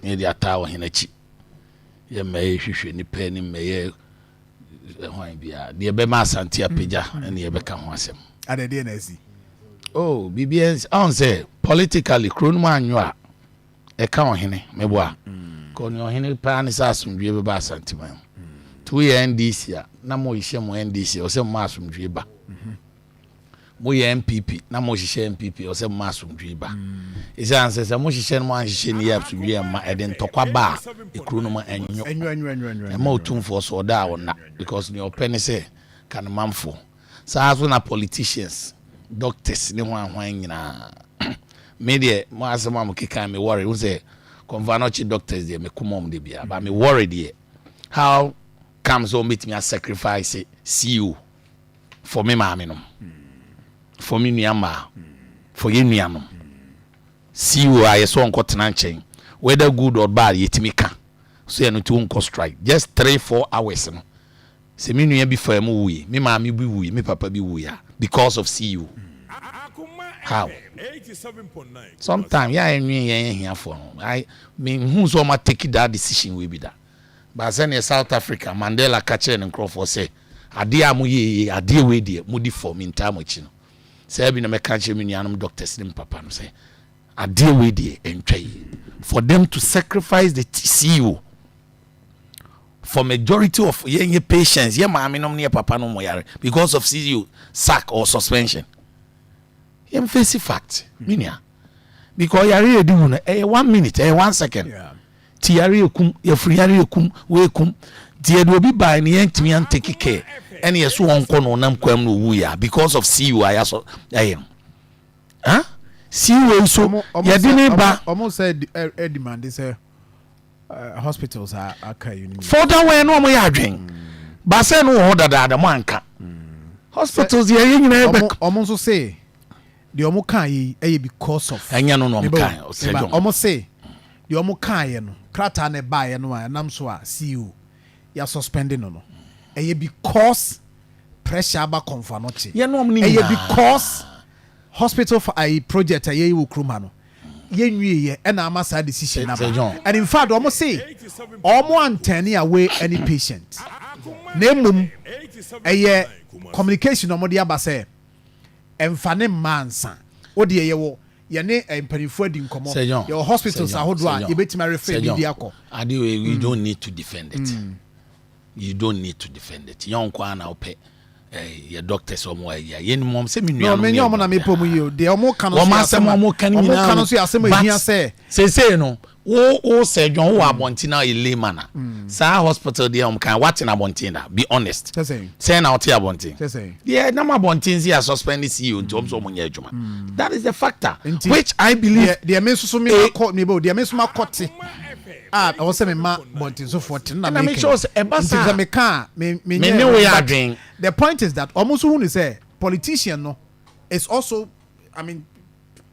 me dia ta wo henachi ye meye hwehwe ni pe ni meye hwan bia de be ma asante apagya ene ye be ka ho asem adede na asi oh BBS on say politically kronum anyo a e ka ohene meboa ko ni ohene pa ni sa asumdwe be ba asante man tu ye NDC a na mo yihye mo NDC o se mo asumdwe ba mo ye MPP na mo hihye MPP o se mo asumdwe ba isa anse se mo hihye no mo hihye ni ya asumdwe ma e de ntokwa ba e kronum anyo e ma otumfo so da wona because ni opene say kan manfo sa aso na politicians doctors ni hwan nyina media mo asema mo kika me worry who say convanochi doctors dey me kumom dey bia but me worry dey how comes on meet me a sacrifice CEO for me maame no for me nuama for ye nuanom CEO aye so onko tena nchen whether good or bad yetimi ka so ye no to onko strike just 3-4 hours no se me nua bi fa mu wuyi me maame bi wuyi me papa bi wuyi because of CEO. How? 87.9. Sometimes yeah here for I mean who's all ma take that decision will be that. But then South Africa Mandela catch and Crawford say ade amuye ade we dey mudi for me time ochi no. Say bi na me catch me nuanom doctors nim papa no say ade we dey entwai for them to sacrifice the CEO for majority of yenye patients ye maame nom ne papa no moyare because of CEO sack or suspension. Yem face fact minia because yare edu no 1 minute 1 second ti yare ekum ye free yare ekum we kum ti edu obi by ne yentimi an take care ene yeso wonko no nam kwam no wu ya because of CEO ayaso ayem CEO so ye di ne ba almost said demand say hospitals are uni for that way no mo ya adwen ba say no ho dada mo anka hospitals ye nyina be almost say the omo kan yi because of anya no no kan almost say the omo kan yi no krata na ba yi no anam so a CEO ya suspending no because pressure ba konfa no che because hospital for a project aye wo kroma no ye nwie e na amasa decision na ba and in fact almost say omo antene away any patient na mum communication omo dia ba say emfane mansa odi yewo ye ne empanifo adi nkomo your hospitals ahodo a ye betima refer media ko you don't need to defend it you don't need to defend it yon kwa na ope your doctors omo ya ye mom se menu no me omo na me pomu yi de omo kan so omo kan so asem ehia say no wo surgeon wo abontina ile mana sa hospital dey kan what in abontina be honest say na oti abontin yeah na abontin see suspend CEO ntom so munya adwuma that is the factor which I believe the men so me call me bo the men so ma kote I was say me ma bontin so 14 na make sure say ebasa me kan me we adwen the point is that almost who say politician no is also I mean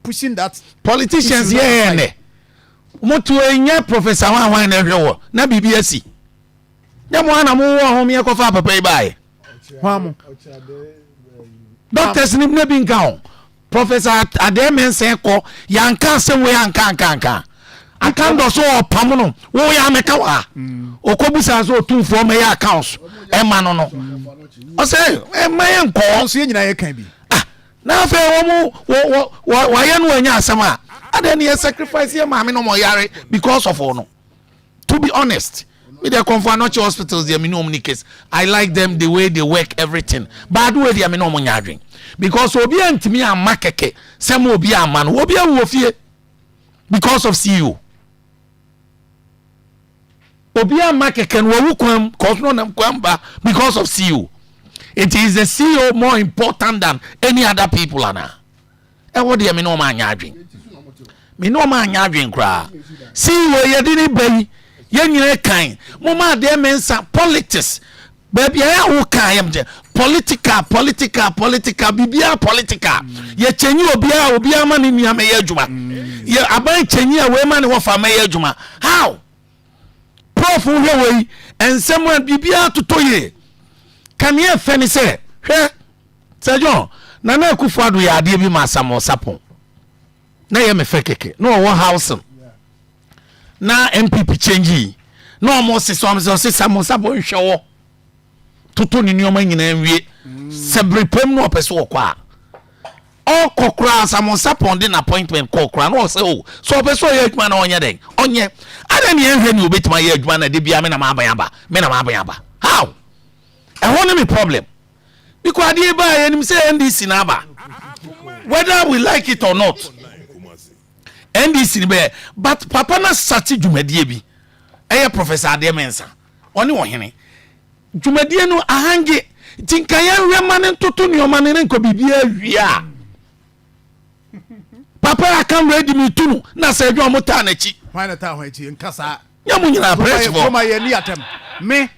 pushing that politicians yeah moto enya professor wan na hwewo na BBS dem wana mo wo ho me kofa papa ibae hwamu doctors ni na bi nka ho professor ademen sen ko yanka sem we yanka akando so opam no wo ya meka wa okobusa so otumfo me ya accounts e ma no o say e ma yen ko so ye nyina ye kan bi na fe wo ye no anya asema and then sacrifice your mommy no more yare because of ono. To be honest, with the Confanochi hospitals, they no case. I like them the way they work everything. But way they no money because obi antimi a makeke, some obi a man, obi a wofie because of CEO. Obi a makeke wo kwam cause no nam kwamba because of CEO. It is the CEO more important than any other people ana. E wo de me no man yadwen. Me no man yadwen kra see we yedini bayi ye nyine kan mo ma de mensa politics baby ya wo kan yam je political bibia political ye chenyi obia ma ne nua me ye adwuma ye aban chenyi a we ma ne wo fa me ye adwuma how prof wo we ensem bibia totoye kan ye fe ni se hwe sejo na Akufo ado ya ade bi ma samo sapon na ye me fe keke no wo house na MPP change no almost so am so samo sabo nhwe toto ni nyoma nyina nwie sebrepem no opeso okwa all kokra samo sapon din appointment kokra no say oh so opeso ye adwuma na onye den onye ada ni enhwe ni obetima ye adwuma na de bia me na mabayaba how e won me problem because dey ba ye nim say NDC na aba whether we like it or not NDC be but papa na sati dwumadie bi eye professor Ademensa oni wo hene dwumadie no ahange tinkaya wema ne toto ne omane ne nko bibia awia papa akam ready me tunu na se adwo mota na chi why na ta ho chi nkasa nyamu nyina press for ma ye ni atem me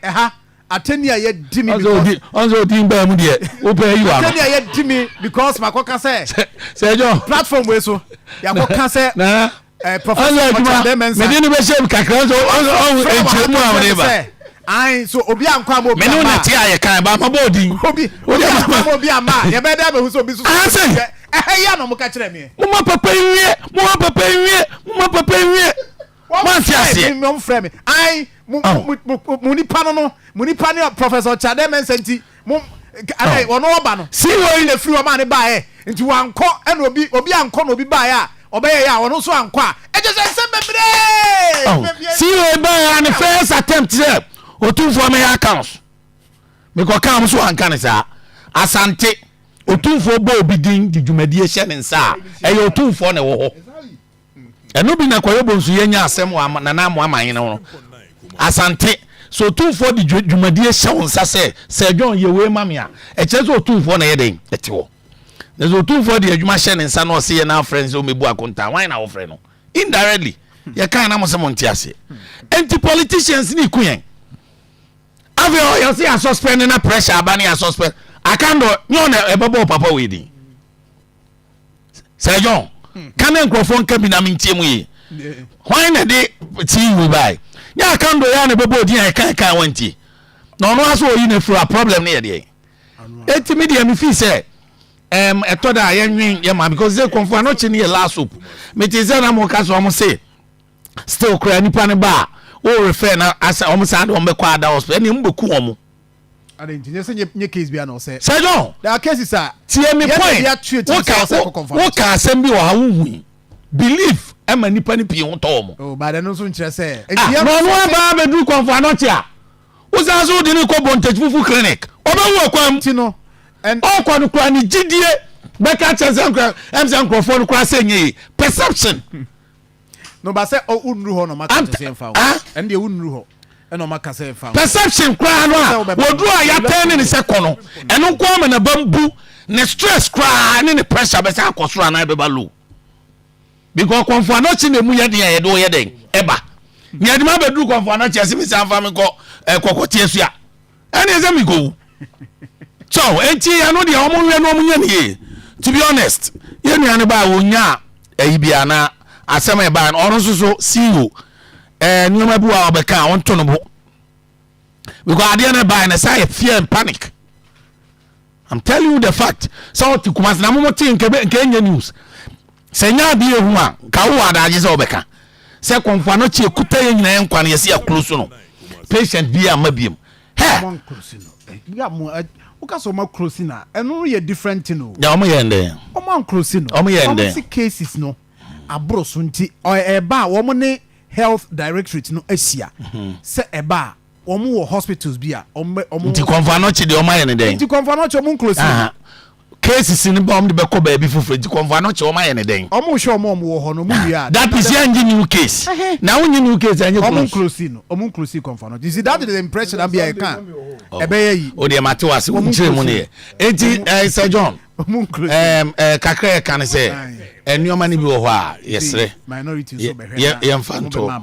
eha atenia ye di me onzo di mba mu de wo pa yi wa atenia ye di me because makoka say se adwo platform we so ya koka say na professor Ademensa me ni be shame kakra so on enchemu awreba ai so obi ankwa mo me no na ti aye kan ba mabodi obi ankwa obi ama ye be da be hu so obi so ya no mo ka kire me mo papa nwie man ti ase mo frɛ me ai mo ni pa no professor Ademensa nti mo ai wono oba no si wo na free o ma ne ba e nti wankɔ ɛna obi ankɔ na obi ba ya obeye ya wono so ankɔ a eje se bebre si wo ba ya ne first attempt there otumfo me accounts me ko kam so anka ne sa asante otumfo bo obidin di dwumadie hye ne nsa e ye otumfo ne wo ho eno bi na koyo bonsu yenya asem wa na na mo amanyen no asante so otumfo di dwumadie hye wo nsa se John ye we mame a e che so otumfo na ye den ete wo na so otumfo di adwuma hye ne nsa na o se ye na friends o mebu akonta wan na wo frɛ no indirectly ye kan na mo se mo ntiase anti politicians ni kuyen avio you see a suspend na pressure abani a suspend akando nyo na ebebo papa we din Sir John kan enkrofo nka bi na mentie mu yi why na dey ti we buy nya akando ya na bebo din ai kan wanti no no aso yi na fura problem na ye dey eti media me fi say etoda ya nwin ye ma because they confirm no chi na last soup me ti say na mo ka so mo say still cry nipa ne ba o refer na asa omusa de ombe kwa da hospital eni mbeku omu ade ntinye se nye case bia na o say Sir John there are cases are tie me point wo ka asem bi wo ha wuhu believe e ma nipa ni pie ho to omu oh ba de no so nkire se no no ba be du confirm no tia wo sa so de ni ko bontage fufu clinic obawu akwam ti no and all kwa no kwa ni gidie be ka chese kwa emse nkrofo no kwa se nye perception no ba say unru ho no maka se mfa and dey unru ho eno maka se mfa perception kwa no a wodru a ya ten ni se kono eno kwa ma na bambu ne stress kwa ni pressure be say akosoro na be ba low because konfo na chi na mu ye den ye do ye den eba nya de ma be dru konfo na chi se mi san fa me ko kokotie su a ene ze mi go so enti ya no de omo we no omo nya ni to be honest ye nua ne ba wo nya ayi bia na asema ba no so CEO nyoma bi wa obeka won to no bo because ade na ba na say fear and panic. I'm telling you the fact so to kuma na mo tin nke nya news se nya bi ehu a ka wo adaje se obeka se konfa no chi ekuta ye nyina enkwa na ye se aklusu no patient bi amabiem he ya mo uka so ma close na eno ye different no ya omo ye ndem omo close no omo ye ndem omo cases no abro so nti eba wo mo ne health directorate no asia se eba wo mo wo hospitals bia omo nti konfa no chi de omo ye ndem nti konfa no chi omo close cases ni ba de be ko ba bi fufu nti konfa no chi omo ye ndem omo hwe omo wo ho no mu wi that is your new case na won new case anye omo close konfa no you see that is the impression am bia kan ebe yi o de mate wase wo chire mu ne enti Sir John kakra kan say enioma ni bi wo ho a yesre minority so be hwe ye mfanto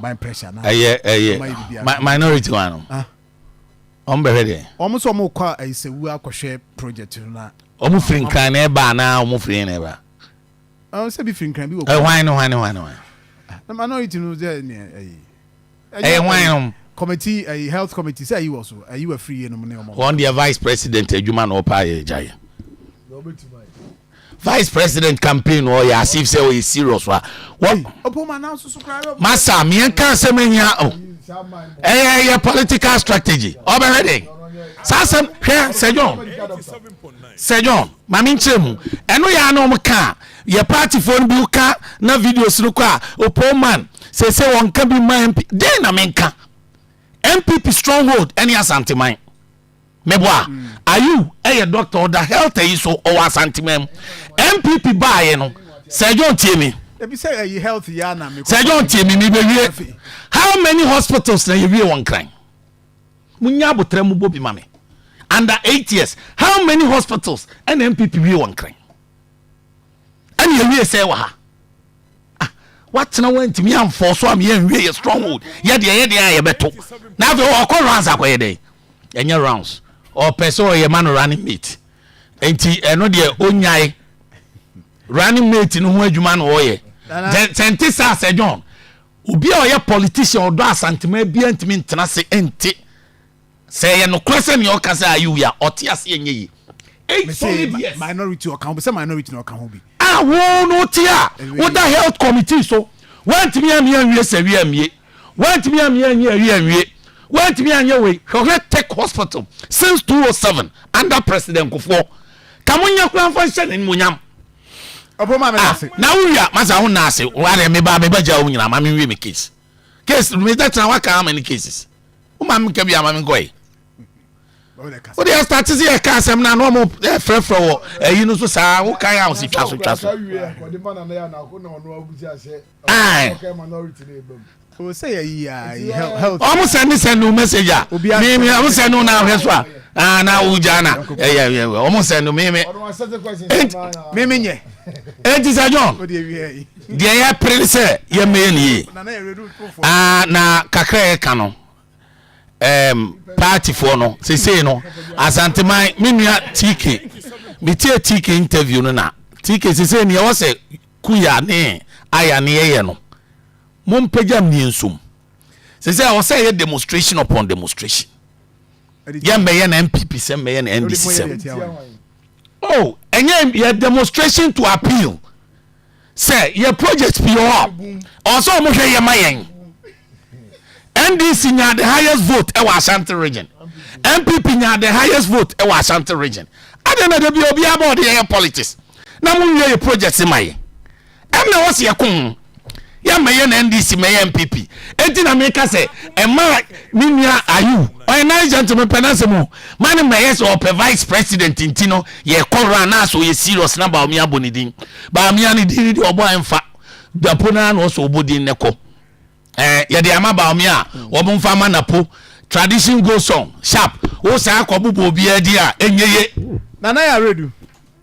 minority one on be hwe omo so mo kwa isewu akohwe project na omo frinkan na ba na omo frin na ba se bi frinkan bi wo why no the minority no there why committee health committee say you also you were free no mo on the vice president adwuma no pa ye jaye vice president campaign or ya as if say we serious wa what Opooman now so cry massa me en kan se menya oh political strategy oberede sasem hwe Sir John mami nchemu eno ya na omka ye party phone bi ka na videos no kwa Opooman say won ka bi man dey na menka MPP stronghold any asanteman meboa are you doctor the health is so o asanteman MPP buy no Sir John tie me If you say you healthy ya na me Sir John tie me be how many hospitals na you one crime munya botre mu bobi mame under 8 years how many hospitals and MPP we one crime and you say wa ha what na went me am for so am ye nwe stronghold ye de beto na fe o call rounds akoye dey enye rounds or person ye man running mate enti eno de onyai running mate no ho adwuma no wo ye senti sa Sir John obi a ye politician odo asantema bia ntimi ntena se enti say ye no kwese me o kasa ayu ya otiase enye yi minority account be say minority no account be wo no tia wo da health committee so want me am yan se wi amie want me am yan wi amie want me anya we hwe tech hospital since 2007 under president Kufo kamunya kwan fa hye ne munyam Opooman me say na wo ya masa ho na ase wa me ba ja wo nyina ma me wi me case me that na wa ka many cases wo ma me ka bia ma me goy what they start to see a casem na no mo frefre wo eyi no so sa wo kan house twa so o say ya health almost send no message me almost send no na hwe so na wo jana almost send no me nye enti Sir John dia ya prince ye me ni na kakra ka no party for no say no asanteman menua TK me tie TK interview no na TK say ne wo say kuya ne aya ne ye no mompagam ni nsum say wo say demonstration upon demonstration ye meye na MPP say meye na NDC say oh enye ye demonstration to appeal say your project be up also mo hwe ye mayen NDC nya the highest vote e wa Ashanti region. MPP nya the highest vote e wa Ashanti region. Adena de bi obi about the politics. Na mu ye project mai. Em na wose ye kun. Ya meye na NDC meye MPP. Enti na me ka say e ma minua ayu. O na gentleman penance mu. Man meye so pe vice president intino ye korra na so ye serious na ba omi abonidin. Ba omi ani di obo emfa. Japona na so obodin neko. Ya de amaba omi a obumfa manapo tradition go song sharp o sa akobubo obi adi a enyeye nana ya redu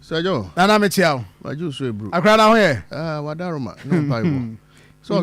Sir John nana me tia o waju so ebru akra na ho ye wadaroma no paibo so